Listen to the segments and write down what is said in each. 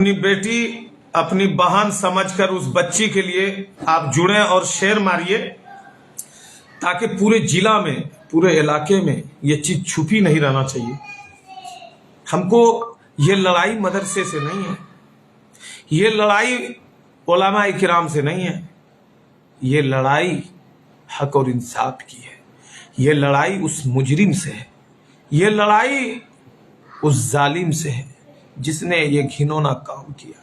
अपनी बेटी अपनी बहन समझकर उस बच्ची के लिए आप जुड़े और शेयर मारिए, ताकि पूरे जिला में, पूरे इलाके में ये चीज छुपी नहीं रहना चाहिए। हमको ये लड़ाई मदरसे से नहीं है, ये लड़ाई उलमा इकराम से नहीं है, ये लड़ाई हक और इंसाफ की है। ये लड़ाई उस मुजरिम से है, ये लड़ाई उस जालिम से है जिसने ये घिनौना काम किया।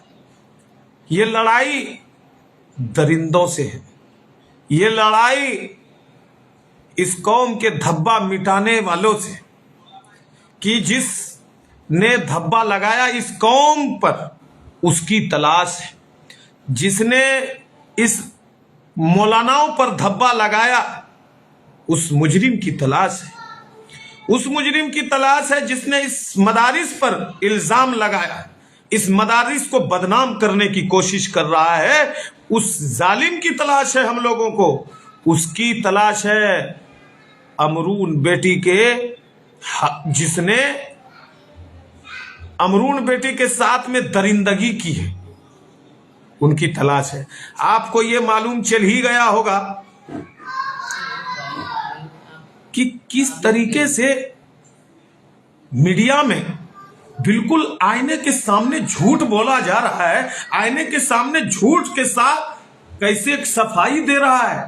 ये लड़ाई दरिंदों से है, ये लड़ाई इस कौम के धब्बा मिटाने वालों से, कि जिसने धब्बा लगाया इस कौम पर उसकी तलाश है, जिसने इस मौलानाओं पर धब्बा लगाया उस मुजरिम की तलाश है, उस मुजरिम की तलाश है जिसने इस मदारिस पर इल्जाम लगाया, इस मदारिस को बदनाम करने की कोशिश कर रहा है, उस जालिम की तलाश है हम लोगों को। उसकी तलाश है अमरून बेटी के, जिसने अमरून बेटी के साथ में दरिंदगी की है, उनकी तलाश है। आपको ये मालूम चल ही गया होगा कि किस तरीके से मीडिया में बिल्कुल आईने के सामने झूठ बोला जा रहा है, आईने के सामने झूठ के साथ कैसे एक सफाई दे रहा है।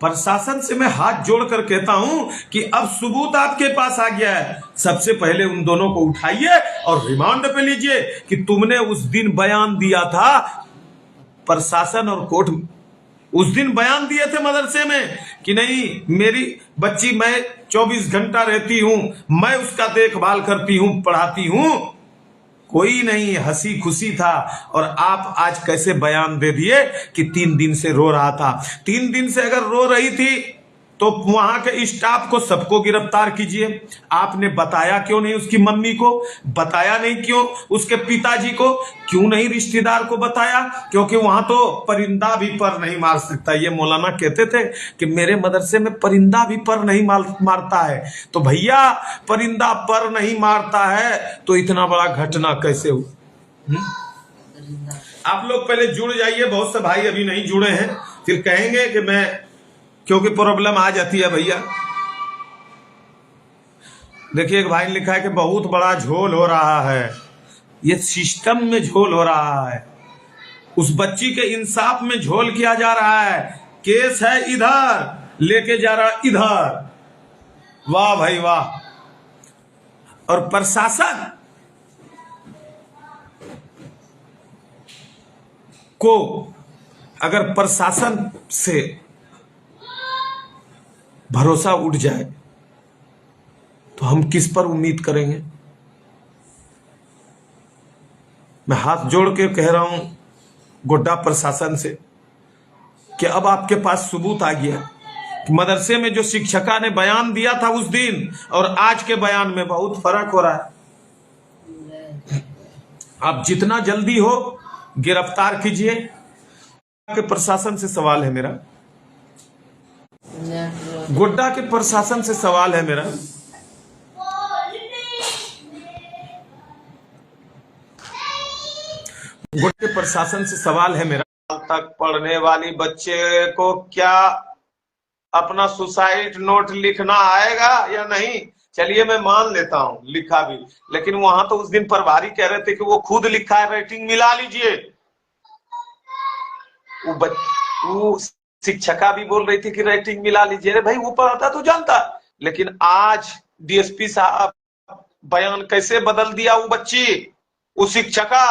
प्रशासन से मैं हाथ जोड़कर कहता हूं कि अब सबूत आपके पास आ गया है, सबसे पहले उन दोनों को उठाइए और रिमांड पे लीजिए कि तुमने उस दिन बयान दिया था, प्रशासन और कोर्ट उस दिन बयान दिए थे मदरसे में कि नहीं मेरी बच्ची, मैं 24 घंटा रहती हूं, मैं उसका देखभाल करती हूं, पढ़ाती हूं, कोई नहीं, हंसी खुशी था। और आप आज कैसे बयान दे दिए कि 3 दिन से रो रहा था। 3 दिन से अगर रो रही थी तो वहां के स्टाफ को सबको गिरफ्तार कीजिए। आपने बताया क्यों नहीं उसकी मम्मी को, बताया नहीं क्यों उसके पिताजी को, क्यों नहीं रिश्तेदार को बताया? क्योंकि वहां तो परिंदा भी पर नहीं मार सकता। ये मौलाना कहते थे कि मेरे मदरसे में परिंदा भी पर नहीं मारता है। तो भैया परिंदा पर नहीं मारता है तो इतना बड़ा घटना कैसे हुआ? आप लोग पहले जुड़ जाइए, बहुत से भाई अभी नहीं जुड़े हैं, फिर कहेंगे कि मैं, क्योंकि प्रॉब्लम आ जाती है भैया। देखिए एक भाई ने लिखा है कि बहुत बड़ा झोल हो रहा है, ये सिस्टम में झोल हो रहा है, उस बच्ची के इंसाफ में झोल किया जा रहा है। केस है इधर, लेके जा रहा इधर। वाह भाई वाह। और प्रशासन को, अगर प्रशासन से भरोसा उठ जाए तो हम किस पर उम्मीद करेंगे? मैं हाथ जोड़ के कह रहा हूं गोड्डा प्रशासन से कि अब आपके पास सबूत आ गया कि मदरसे में जो शिक्षका ने बयान दिया था उस दिन और आज के बयान में बहुत फर्क हो रहा है। आप जितना जल्दी हो गिरफ्तार कीजिए। के प्रशासन से सवाल है मेरा, गोड्डा के प्रशासन से सवाल है मेरा, गोड्डा के प्रशासन से सवाल है मेरा, तक पढ़ने वाली बच्चे को क्या अपना सुसाइड नोट लिखना आएगा या नहीं? चलिए मैं मान लेता हूं लिखा भी, लेकिन वहां तो उस दिन प्रभारी कह रहे थे कि वो खुद लिखा है, रेटिंग मिला लीजिए। वो शिक्षका भी बोल रही थी कि रेटिंग मिला लीजिए। अरे भाई वो पढ़ाता तो जानता, लेकिन आज डीएसपी साहब बयान कैसे बदल दिया? वो बच्ची, वो शिक्षका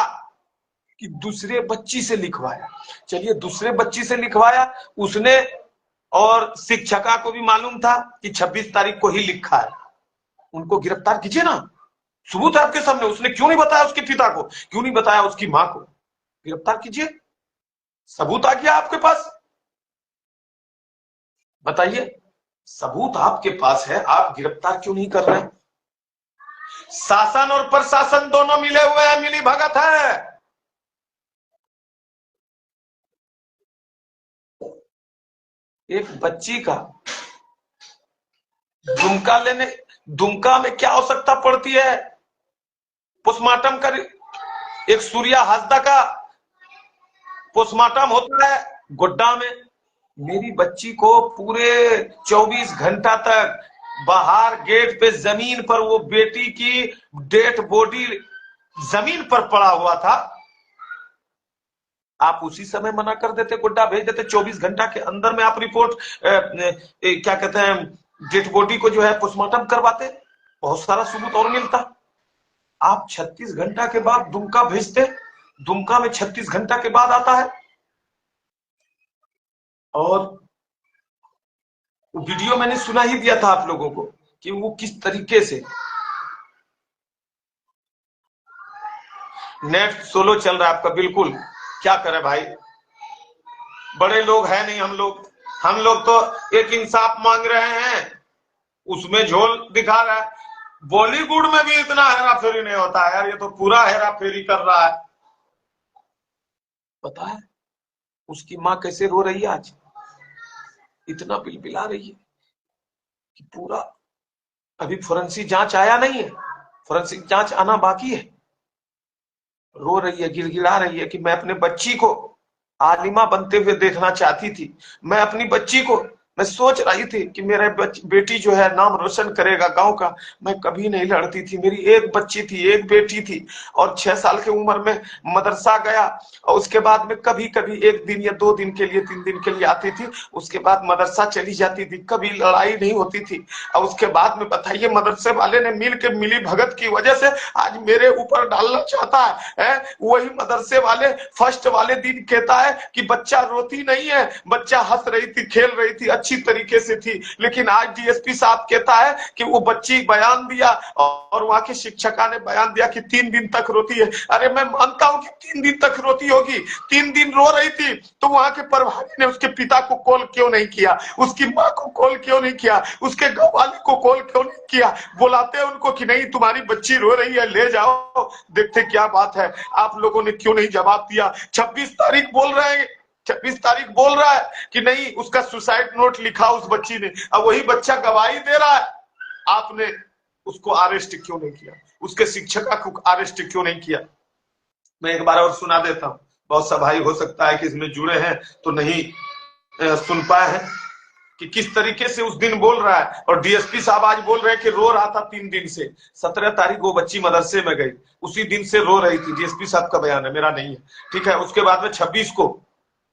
कि दूसरे बच्ची से लिखवाया। चलिए दूसरे बच्ची से लिखवाया उसने, और शिक्षका को भी मालूम था कि 26 तारीख को ही लिखा है, उनको गिरफ्तार कीजिए ना। सबूत है आपके सामने, उसने क्यों नहीं बताया उसके पिता को, क्यों नहीं बताया उसकी मां को? गिरफ्तार कीजिए, सबूत आ गया आपके पास। बताइए, सबूत आपके पास है, आप गिरफ्तार क्यों नहीं कर रहे हैं? शासन और प्रशासन दोनों मिले हुए हैं, मिली भगत है। एक बच्ची का दुमका दुमका में क्या आवश्यकता पड़ती है? पोस्टमार्टम कर एक सूर्या हासदा का पोस्टमार्टम होता है गोड्डा में। मेरी बच्ची को पूरे 24 घंटा तक बाहर गेट पे जमीन पर वो बेटी की डेड बॉडी जमीन पर पड़ा हुआ था। आप उसी समय मना कर देते, गोड्डा भेज देते, 24 घंटा के अंदर में आप रिपोर्ट क्या कहते हैं डेड बॉडी को जो है पोस्टमार्टम करवाते, बहुत सारा सबूत और मिलता। आप 36 घंटा के बाद दुमका भेजते, दुमका में 36 घंटा के बाद आता है। और वीडियो मैंने सुना ही दिया था आप लोगों को कि वो किस तरीके से नेट सोलो चल रहा है आपका। बिल्कुल, क्या करें भाई, बड़े लोग हैं नहीं हम लोग तो एक इंसाफ मांग रहे हैं, उसमें झोल दिखा रहा है। बॉलीवुड में भी इतना हेरा फेरी नहीं होता है यार, ये तो पूरा हेरा फेरी कर रहा है। पता है उसकी माँ कैसे रो रही है आज, इतना बिलबिला रही है कि पूरा, अभी फोरेंसिक जांच आया नहीं है, फोरेंसिक जांच आना बाकी है। रो रही है, गिड़गिड़ा रही है कि मैं अपने बच्ची को आलिमा बनते हुए देखना चाहती थी। मैं अपनी बच्ची को, मैं सोच रही थी कि मेरा बेटी जो है नाम रोशन करेगा गांव का। मैं कभी नहीं लड़ती थी, मेरी एक बच्ची थी, एक बेटी थी, और 6 साल की उम्र में मदरसा गया, और उसके बाद में कभी कभी 1 दिन या 2 दिन के लिए, 3 दिन के लिए आती थी, उसके बाद मदरसा चली जाती थी, कभी लड़ाई नहीं होती थी। और उसके बाद में बताइए, मदरसे वाले ने मिली भगत की वजह से आज मेरे ऊपर डालना चाहता है। वही मदरसे वाले फर्स्ट वाले दिन कहता है कि बच्चा रोती नहीं है, बच्चा हंस रही थी, खेल रही थी, अच्छी तरीके से थी। लेकिन आज डीएसपी साहब कहता है कि वो बच्ची बयान दिया और वहां की शिक्षिका ने बयान दिया कि 3 दिन तक रोती है। अरे मैं मानता हूं कि 3 दिन तक रोती होगी, 3 दिन रो रही थी, तो वहां के प्रभारी ने उसके पिता को कॉल क्यों नहीं किया, उसकी माँ को कॉल क्यों नहीं किया, उसके गाँव वाले को कॉल क्यों नहीं किया? बुलाते उनको कि नहीं तुम्हारी बच्ची रो रही है, ले जाओ, देखते क्या बात है। आप लोगों ने क्यों नहीं जवाब दिया? 26 तारीख बोल रहे हैं, 26 तारीख बोल रहा है कि नहीं उसका सुसाइड नोट लिखा उस बच्ची ने, अब वही बच्चा गवाही दे रहा है। आपने उसको अरेस्ट क्यों नहीं किया, उसके शिक्षक को अरेस्ट क्यों नहीं किया? मैं एक बार और सुना देता हूं, बहुत सा भाई हो सकता है कि इसमें जुड़े हैं तो नहीं सुन पाए हैं कि किस तरीके से उस दिन बोल रहा है। और डीएसपी साहब आज बोल रहे हैं कि रो रहा था 3 दिन से। 17 तारीख वो बच्ची मदरसे में गई, उसी दिन से रो रही थी, डीएसपी साहब का बयान है, मेरा नहीं है, ठीक है। उसके बाद में 26 को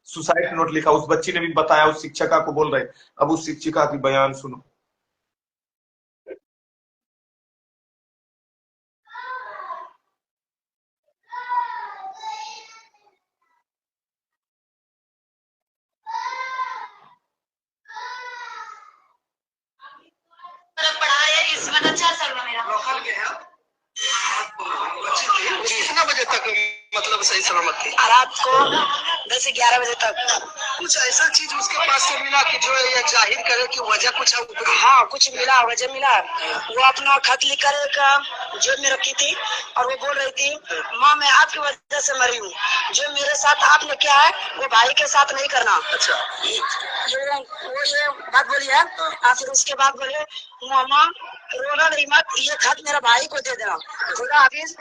सुसाइड नोट लिखा, उस बच्ची ने भी बताया, उस शिक्षिका को बोल रहे। अब उस शिक्षिका की बयान सुनो। कितना बजे तक मतलब सही सलामत थी? रात को 10 से 11 बजे तक। कुछ ऐसा चीज उसके पास से मिला कि जो ये जाहिर करे कि वजह कुछ है? हाँ, कुछ मिला, वजह मिला। वो अपना खत लिख कर जेब में रखी थी और वो बोल रही थी, माँ मैं आपकी वजह से मरी हूँ, जो मेरे साथ आपने किया है वो भाई के साथ नहीं करना। अच्छा, ये बात बोली है। फिर उसके बाद बोले, मामा रोना नहीं मत, ये खत मेरा भाई को दे देना, खुदा हाफिज।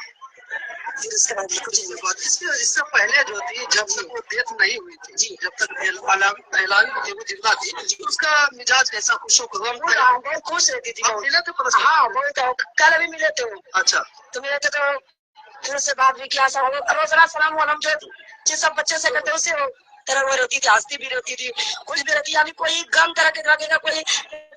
फिर उसके बाद कुछ इससे पहले जो थी, जब तक वो डेथ नहीं हुई थी जी, जब तक जिंदा थी, उसका मिजाज कैसा? खुश रहती थी। मिले थे? हाँ, बहुत। कल भी मिले थे। अच्छा, तो मिले थे तो फिर उससे बात भी किया, रोजना सलाम वालम जो सब बच्चे से करते उससे तरह वो रहती थी, हंसती भी रहती थी, कुछ भी रहती, यानी कोई गम तरह के लगेगा, कोई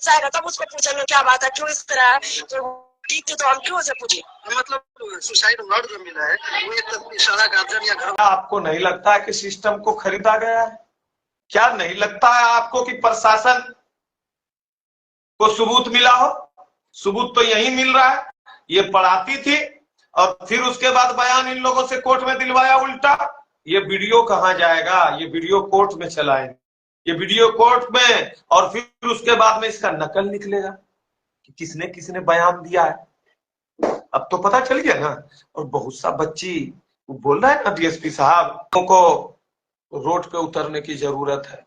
चाहेगा तब उसको पूछेंगे क्या बात है, क्यों इस तरह है, तो ठीक थी तो हम क्यों से पूछे? मतलब सुसाइड नोट जो मिला है वो एक इशारा गार्जियन या घर। आपको नहीं लगता है कि सिस्टम को खरीदा गया है? क्या नहीं लगता है आपको कि प्रशासन को सबूत मिला हो? सबूत तो यही मिल रहा है, ये पढ़ाती थी और फिर उसके बाद बयान इन लोगों से कोर्ट में दिलवाया उल्टा। ये वीडियो कहाँ जाएगा? ये वीडियो कोर्ट में चलाएंगे, ये वीडियो कोर्ट में, और फिर उसके बाद में इसका नकल निकलेगा कि किसने किसने बयान दिया है। अब तो पता चल गया ना। और बहुत सा बच्ची बोल रहा है ना डीएसपी साहब को रोड पे उतरने की जरूरत है,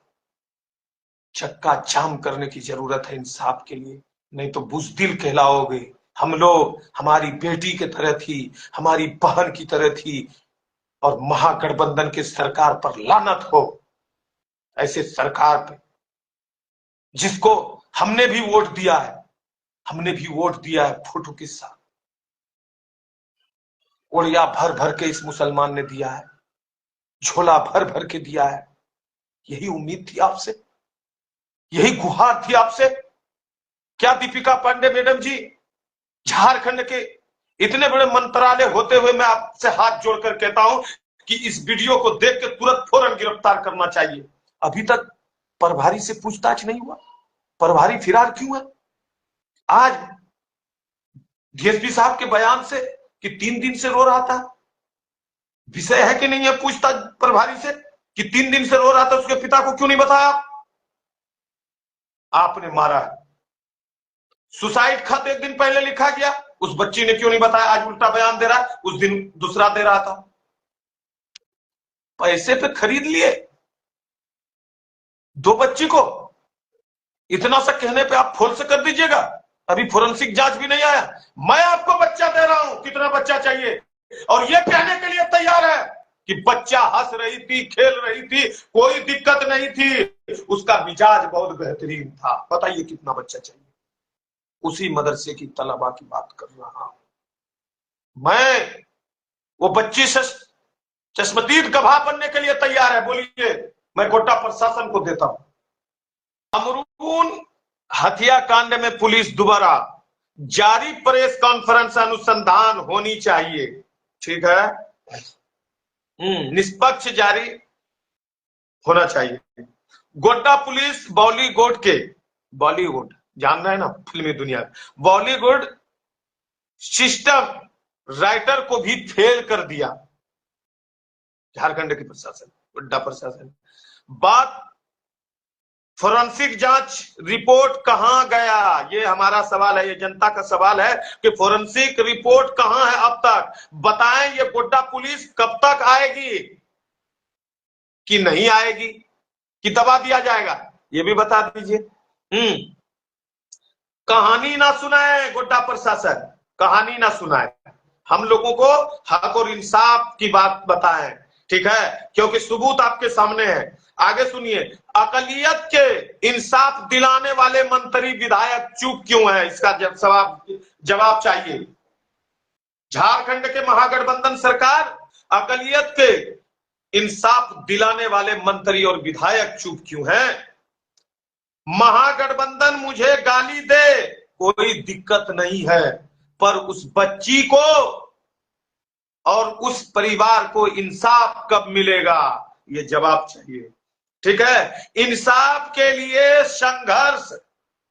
चक्का जाम करने की जरूरत है इंसाफ के लिए, नहीं तो बुजदिल कहलाओगे। हम लोग, हमारी बेटी की तरह थी, हमारी बहन की तरह थी, और महागठबंधन की सरकार पर लानत हो, ऐसे सरकार पे जिसको हमने भी वोट दिया है, हमने भी वोट दिया है फोटो के साथ, ओढ़िया भर भर के इस मुसलमान ने दिया है, झोला भर भर के दिया है। यही उम्मीद थी आपसे, यही गुहार थी आपसे। क्या दीपिका पांडे मैडम जी, झारखंड के इतने बड़े मंत्रालय होते हुए मैं आपसे हाथ जोड़कर कहता हूं कि इस वीडियो को देख के तुरंत फौरन गिरफ्तार करना चाहिए। अभी तक प्रभारी से पूछताछ नहीं हुआ, प्रभारी फिरार क्यों है? आज डीएसपी साहब के बयान से कि 3 दिन से रो रहा था, विषय है कि नहीं है पूछताछ प्रभारी से कि 3 दिन से रो रहा था, उसके पिता को क्यों नहीं बताया? आपने मारा है। सुसाइड खत 1 दिन पहले लिखा गया, उस बच्ची ने क्यों नहीं बताया? आज उल्टा बयान दे रहा है, उस दिन दूसरा दे रहा था। पैसे पे खरीद लिए 2 बच्ची को, इतना सा कहने पे आप फोन से कर दीजिएगा। अभी फोरेंसिक जांच भी नहीं आया, मैं आपको बच्चा दे रहा हूं, कितना बच्चा चाहिए, और ये कहने के लिए तैयार है कि बच्चा हंस रही थी, खेल रही थी, कोई दिक्कत नहीं थी, उसका मिजाज बहुत बेहतरीन था। बताइए कितना बच्चा चाहिए? उसी मदरसे की तलबा की बात कर रहा हूं मैं। वो बच्ची से चश्मदीद गवाह बनने के लिए तैयार है, बोलिए मैं गोड्डा प्रशासन को देता हूं। अमरून हत्याकांड में पुलिस दोबारा जारी प्रेस कॉन्फ्रेंस अनुसंधान होनी चाहिए, ठीक है, निष्पक्ष जारी होना चाहिए। गोड्डा पुलिस बॉलीवुड जान रहे हैं ना, फिल्मी दुनिया, बॉलीवुड सिस्टम राइटर को भी फेल कर दिया झारखंड की प्रशासन, गोड्डा प्रशासन। बात फोरेंसिक जांच रिपोर्ट कहां गया, ये हमारा सवाल है, ये जनता का सवाल है कि फोरेंसिक रिपोर्ट कहां है अब तक? बताएं, ये गोड्डा पुलिस कब तक आएगी कि नहीं आएगी, कि दबा दिया जाएगा, ये भी बता दीजिए। कहानी ना सुनाए गोड्डा प्रशासन, कहानी ना सुनाए, हम लोगों को हक और इंसाफ की बात बताएं, ठीक है, क्योंकि सबूत आपके सामने है। आगे सुनिए, अकलियत के इंसाफ दिलाने वाले मंत्री विधायक चुप क्यों है? इसका जवाब चाहिए। झारखंड के महागठबंधन सरकार अकलियत के इंसाफ दिलाने वाले मंत्री और विधायक चुप क्यों है? महागठबंधन मुझे गाली दे, कोई दिक्कत नहीं है, पर उस बच्ची को और उस परिवार को इंसाफ कब मिलेगा, ये जवाब चाहिए, ठीक है। इंसाफ के लिए संघर्ष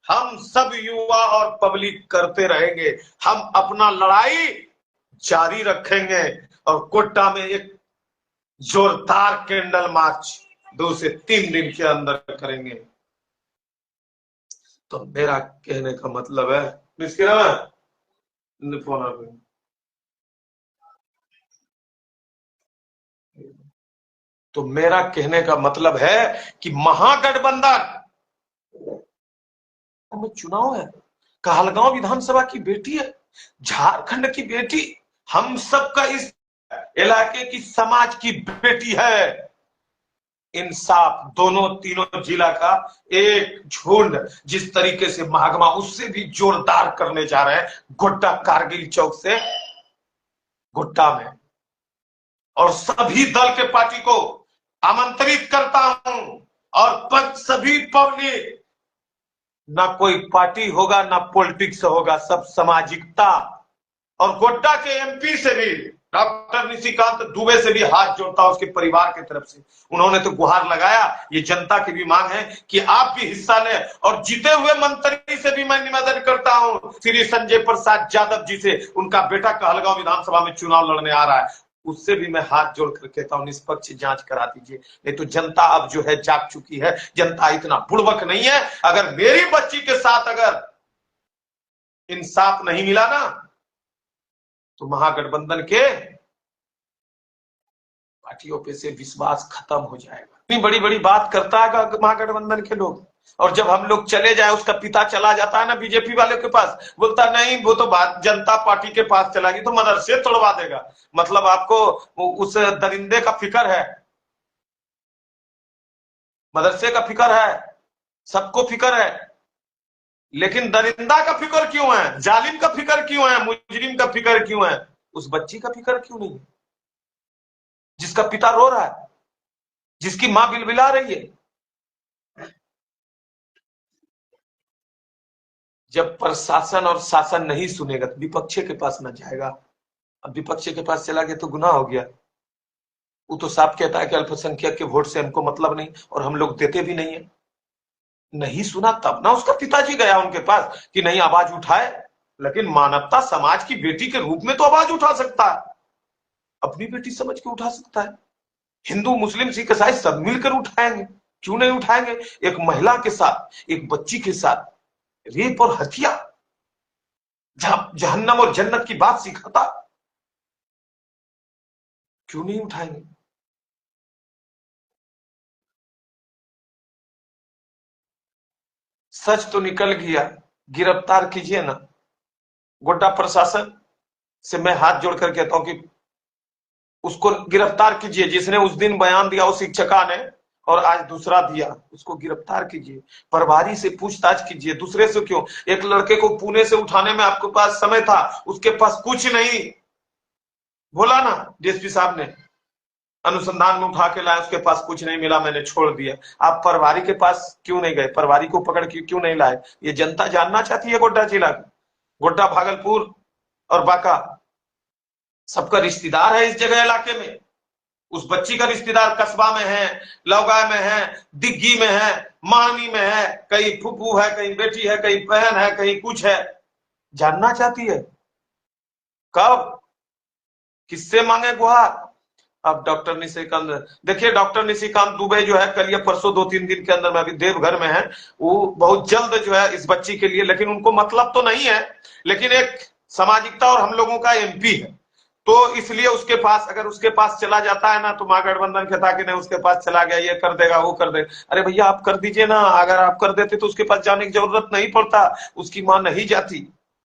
हम सब युवा और पब्लिक करते रहेंगे, हम अपना लड़ाई जारी रखेंगे और गोड्डा में एक जोरदार कैंडल मार्च 2 से 3 दिन के अंदर करेंगे। तो मेरा कहने का मतलब है, तो मेरा कहने का मतलब है कि महागठबंधन में चुनाव है, कहलगांव विधानसभा की बेटी है, झारखंड की बेटी, हम सबका इस इलाके की समाज की बेटी है। इंसाफ दोनों तीनों जिला का एक झुंड जिस तरीके से महागमा उससे भी जोरदार करने जा रहे हैं गोड्डा कारगिल चौक से गोड्डा में, और सभी दल के पार्टी को आमंत्रित करता हूं, और सभी पब्लिक, ना कोई पार्टी होगा ना पॉलिटिक्स होगा, सब सामाजिकता, और गोड्डा के एमपी से भी डॉक्टर निशिकांत दुबे से भी हाथ जोड़ता हूं, उसके परिवार की तरफ से। उन्होंने तो गुहार लगाया, ये जनता की भी मांग है कि आप भी हिस्सा लें, और जीते हुए मंत्री से भी मैं निवेदन करता हूं, श्री संजय प्रसाद यादव जी से, उनका बेटा कहलगांव विधानसभा में चुनाव लड़ने आ रहा है, उससे भी मैं हाथ जोड़कर कहता हूं निष्पक्ष जांच करा दीजिए, नहीं तो जनता अब जो है जाग चुकी है, जनता इतना बुड़बक नहीं है। अगर मेरी बच्ची के साथ अगर इंसाफ नहीं मिला ना, तो महागठबंधन के पार्टियों पे से विश्वास खत्म हो जाएगा। इतनी बड़ी बड़ी बात करता है महागठबंधन के लोग, और जब हम लोग चले जाए, उसका पिता चला जाता है ना बीजेपी वाले के पास, बोलता नहीं वो तो बात जनता पार्टी के पास चला गई, तो मदरसे तोड़वा देगा। मतलब आपको उस दरिंदे का फिक्र है, मदरसे का फिक्र है, सबको फिक्र है, लेकिन दरिंदा का फिक्र क्यों है, जालिम का फिक्र क्यों है, मुजरिम का फिक्र क्यों है, उस बच्ची का फिक्र क्यों नहीं है जिसका पिता रो रहा है, जिसकी मां बिलबिला रही है। जब प्रशासन और शासन नहीं सुनेगा तो विपक्ष के पास न जाएगा। अब विपक्ष के पास चला गया तो गुनाह हो गया। वो तो साफ कहता है कि अल्पसंख्यक के वोट से हमको मतलब नहीं, और हम लोग देते भी नहीं है। नहीं सुना तब ना उसका पिताजी गया उनके पास कि नहीं आवाज उठाए, लेकिन मानवता समाज की बेटी के रूप में तो आवाज उठा सकता है, अपनी बेटी समझ के उठा सकता है। हिंदू मुस्लिम सिख ईसाई सब मिलकर उठाएंगे, क्यों नहीं उठाएंगे। एक महिला के साथ, एक बच्ची के साथ रेप और हत्या, जहां जहन्नम और जन्नत की बात सिखाता, क्यों नहीं उठाएंगे। सच तो निकल गया, गिरफ्तार कीजिए ना। गोड्डा प्रशासन से मैं हाथ जोड़कर कहता हूं कि उसको गिरफ्तार कीजिए, जिसने उस दिन बयान दिया उस शिक्षिका ने, और आज दूसरा दिया, उसको गिरफ्तार कीजिए, प्रभारी से पूछताछ कीजिए। दूसरे से क्यों? एक लड़के को पुणे से उठाने में आपके पास समय था, उसके पास कुछ नहीं, बोला ना डीएसपी साहब ने, अनुसंधान में उठा के लाया, उसके पास कुछ नहीं मिला, मैंने छोड़ दिया। आप प्रभारी के पास क्यों नहीं गए, प्रभारी को पकड़ के क्यों नहीं लाए? ये जनता जानना चाहती है। गोड्डा जिला, गोड्डा, भागलपुर और बांका, सबका रिश्तेदार है इस जगह इलाके में। उस बच्ची का रिश्तेदार कस्बा में है, लौगाय में है, दिग्गी में है, मानी में है, कहीं फूफू है, कहीं बेटी है, कहीं बहन है, कहीं कुछ है। जानना चाहती है कब, किससे मांगे गुहार। अब डॉक्टर निशिकांत, देखिए डॉक्टर निशिकांत दुबे जो है कल या परसों 2-3 दिन के अंदर में अभी देवघर में है, वो बहुत जल्द जो है इस बच्ची के लिए, लेकिन उनको मतलब तो नहीं है, लेकिन एक सामाजिकता और हम लोगों का एमपी है, तो इसलिए उसके पास, अगर उसके पास चला जाता है ना तो महागठबंधन कहता कि नहीं उसके पास चला गया, ये कर देगा वो कर देगा। अरे भैया आप कर दीजिए ना, अगर आप कर देते तो उसके पास जाने की जरूरत नहीं पड़ता, उसकी मां नहीं जाती।